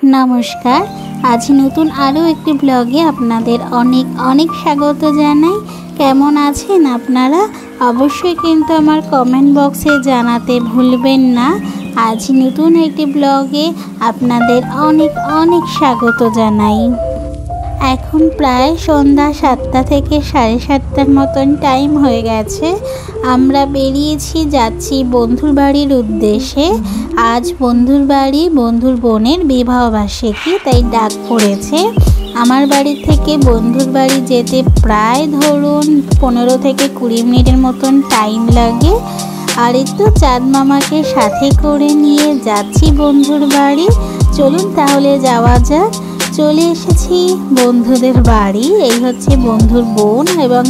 नमस्कार। आज नतून आरो एकटी ब्लगे आपनादेर अनेक अनेक स्वागत जानाई। केमन आछेन आपनारा? अवश्यई किन्तु आमार कमेंट बक्से जानाते भुलबेन ना। आज नतून एकटी ब्लगे आपनादेर अनेक अनेक स्वागत जानाई। এখন প্রায় সন্ধ্যা ৭টা থেকে ৭:৩০টার মতন টাইম হয়ে গেছে। আমরা বেরিয়েছি, যাচ্ছি বন্ধুর বাড়ির উদ্দেশ্যে। আজ বন্ধুর বাড়ি বন্ধুর বোনের বিবাহবার্ষিকী, তাই ডাক পড়েছে। আমার বাড়ি থেকে বন্ধুর বাড়ি যেতে প্রায় ধরুন 15 থেকে 20 মিনিটের মতন টাইম লাগে। আর একটু চাঁদ মামাকে সাথে করে নিয়ে যাচ্ছি বন্ধুর বাড়ি। চলুন তাহলে যাওয়া যাক। চলে এসেছি বন্ধুদের বাড়ি। এই হচ্ছে বন্ধুর বোন এবং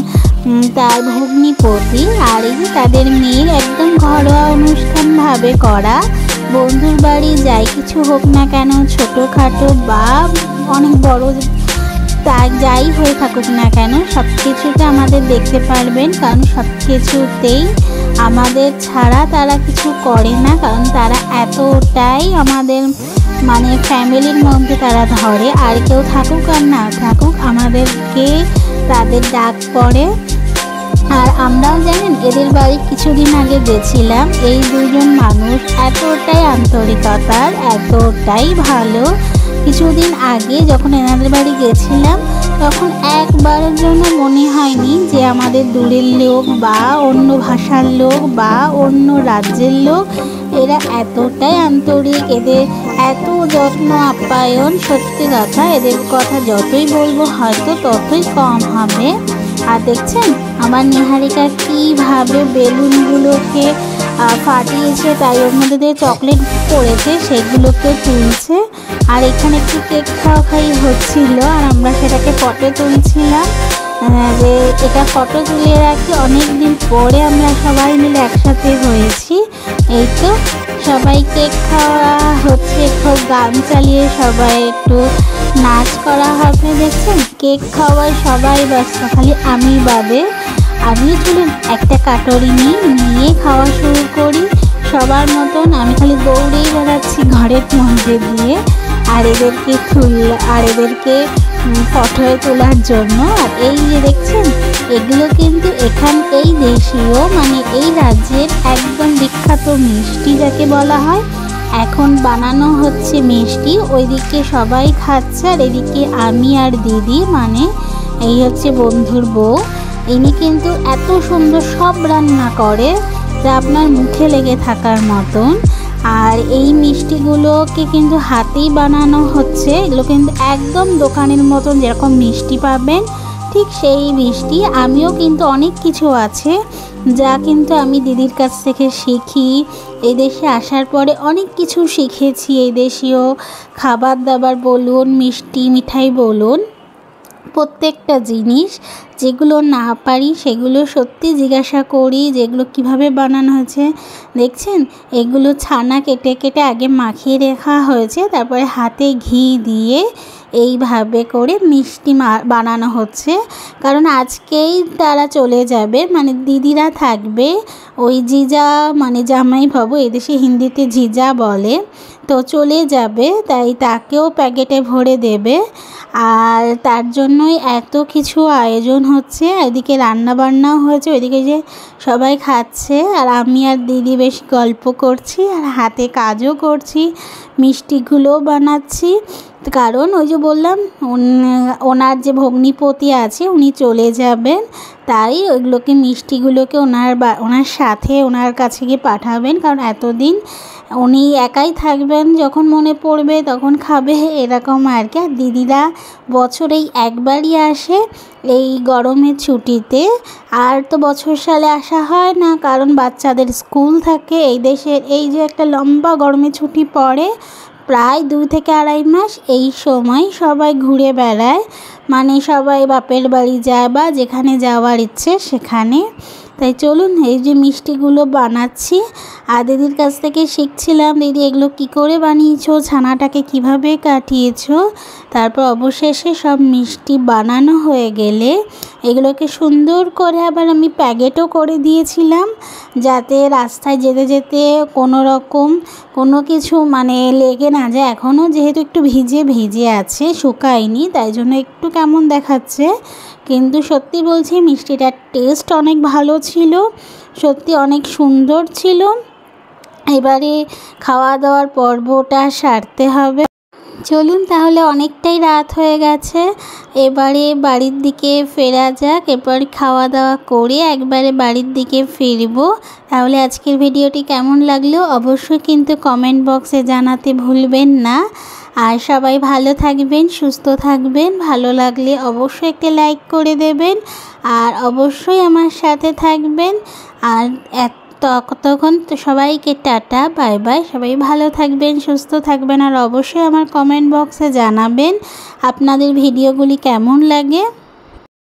তার ভগ্নিপতি, আর এই তাদের মেয়ের একদম ঘরোয়া অনুষ্ঠানভাবে করা। বন্ধুর বাড়ি যাই কিছু হোক না কেন, ছোটোখাটো বা অনেক বড় যাই হয়ে থাকুক না কেন, সব কিছুতে আমাদের দেখতে পারবেন। কারণ সব কিছুতেই আমাদের ছাড়া তারা কিছু করে না, কারণ তারা এতটাই আমাদের মানে ফ্যামিলির মধ্যে তারা ধরে। আর কেউ থাকুক আর না থাকুক, আমাদেরকে তাদের ডাক পড়ে। আর আমরাও জানেন এদের বাড়ি কিছুদিন আগে গেছিলাম। এই দুজন মানুষ এতটাই আন্তরিকতার, এতটাই ভালো। কিছুদিন আগে যখন এনাদের বাড়ি গেছিলাম, তখন একবারের জন্য মনে হয়নি যে আমাদের দূরের লোক বা অন্য ভাষার লোক বা অন্য রাজ্যের লোক। এরা এতটাই আন্তরিক, এদের এত যত্ন আপ্যায়ন, সত্যি কথা এদের কথা যতই বলবো হয়তো ততই কম হবে। আর দেখছেন আমার নিহারিকা কীভাবে বেলুনগুলোকে ফাটিয়েছে, তাই ওর মধ্যে দিয়ে চকলেট পড়েছে, সেগুলোকে তুলছে। আর এখানে একটু কেক খাওয়াই হচ্ছিল, আর আমরা সেটাকে ফটো তুলছিলাম। যে এটা ফটো তুলে রাখি, অনেক দিন পরে আমরা সবাই মিলে একসাথে হয়েছি। এই তো সবাই কেক খাওয়া হচ্ছে, খুব গান চালিয়ে সবাই একটু নাচ করা হবে। দেখছেন কেক খাওয়ায় সবাই ব্যস্ত, খালি আমি বাদে। আমি চলুন একটা কাটরি নিয়ে খাওয়া শুরু করি সবার মতন। আমি খালি দৌড়েই বেড়াচ্ছি ঘরের মধ্যে দিয়ে, আর এদেরকে ফটোয় তোলার জন্য। আর এই যে দেখছেন এগুলো কিন্তু এই দেশীয় মানে এই রাজ্যের একদম বিখ্যাত মিষ্টি যাকে বলা হয়। এখন বানানো হচ্ছে মিষ্টি, ওইদিকে সবাই খাচ্ছে, আর এদিকে আমি আর দিদি মানে এই হচ্ছে বন্ধুর বউ। ইনি কিন্তু এত সুন্দর সব রান্না করে যা আপনার মুখে লেগে থাকার মতন। আর এই মিষ্টিগুলোকে কিন্তু হাতেই বানানো হচ্ছে। এগুলো কিন্তু একদম দোকানের মতন যেরকম মিষ্টি পাবেন ঠিক সেই মিষ্টি। আমিও কিন্তু অনেক কিছু আছে যা কিন্তু আমি দিদির কাছ থেকে শিখি। এই দেশে আসার পরে অনেক কিছু শিখেছি, এই দেশীয় খাবার দাবার বলুন, মিষ্টি মিঠাই বলুন, প্রত্যেকটা জিনিস যেগুলো না পারি সেগুলো সত্যি জিজ্ঞাসা করি, যেগুলো কিভাবে বানানো হয়েছে। দেখছেন এগুলো ছানা কেটে কেটে আগে মাখিয়ে রাখা হয়েছে, তারপরে হাতে ঘি দিয়ে এইভাবে করে মিষ্টি বানানো হচ্ছে। কারণ আজকেই তারা চলে যাবে, মানে দিদিরা থাকবে, ওই জিজা মানে জামাই বাবু, এদেশে হিন্দিতে জিজা বলে, তো চলে যাবে, তাই তাকেও প্যাকেটে ভরে দেবে। আর তার জন্যই এত কিছু আয়োজন হচ্ছে। এদিকে রান্না বান্নাও হয়েছে, ওইদিকে যে সবাই খাচ্ছে, আর আমি আর দিদি বেশ গল্প করছি আর হাতে কাজও করছি, মিষ্টিগুলোও বানাচ্ছি। কারণ ওই যে বললাম ওনার যে ভগ্নিপতি আছে উনি চলে যাবেন, তাই ওইগুলোকে মিষ্টিগুলোকে ওনার সাথে ওনার কাছে গিয়ে পাঠাবেন। কারণ এতদিন উনি একাই থাকবেন, যখন মনে পড়বে তখন খাবে, এরকম আর কি। আর দিদিরা বছরেই একবারই আসে এই গরমের ছুটিতে, আর তো বছর সালে আসা হয় না, কারণ বাচ্চাদের স্কুল থাকে। এই দেশের এই যে একটা লম্বা গরমের ছুটি পড়ে প্রায় 2 থেকে 2.5 মাস, এই সময় সবাই ঘুরে বেড়ায়, মানে সবাই বাপের বাড়ি যায় বা যেখানে যাওয়ার ইচ্ছে সেখানে। তাই চলুন এই যে মিষ্টিগুলো বানাচ্ছি। আর দিদির কাছ থেকে শিখছিলাম, দিদি এগুলো কি করে বানিয়েছো, ছানাটাকে কিভাবে কাটিয়েছো। তারপর অবশেষে সব মিষ্টি বানানো হয়ে গেলে এগুলোকে সুন্দর করে আবার আমি প্যাকেটও করে দিয়েছিলাম, যাতে রাস্তায় যেতে যেতে কোনো রকম কোনো কিছু মানে লেগে না যায়। এখনও যেহেতু একটু ভিজে ভিজে আছে, শুকায়নি, তাই জন্য একটু কেমন দেখাচ্ছে, কিন্তু সত্যি বলছি মিষ্টিটার টেস্ট অনেক ভালো ছিল, সত্যি অনেক সুন্দর ছিল। এবারে খাওয়া দাওয়ার পর্বটা সারতে হবে। চলুন তাহলে, অনেকটাই রাত হয়ে গেছে, এবারে বাড়ির দিকে ফেরা যাক। এবার খাওয়া দাওয়া করে একবারে বাড়ির দিকে ফিরবো। তাহলে আজকের ভিডিওটি কেমন লাগলো অবশ্যই কিন্তু কমেন্ট বক্সে জানাতে ভুলবেন না। আর সবাই ভালো থাকবেন, সুস্থ থাকবেন। ভালো লাগলে অবশ্যই একটা লাইক করে দেবেন, আর অবশ্যই আমার সাথে থাকবেন। আর তখন তো সবাইকে টাটা, বাই বাই। সবাই ভালো থাকবেন, সুস্থ থাকবেন, আর অবশ্যই আমার কমেন্ট বক্সে জানাবেন আপনাদের ভিডিওগুলি কেমন লাগে।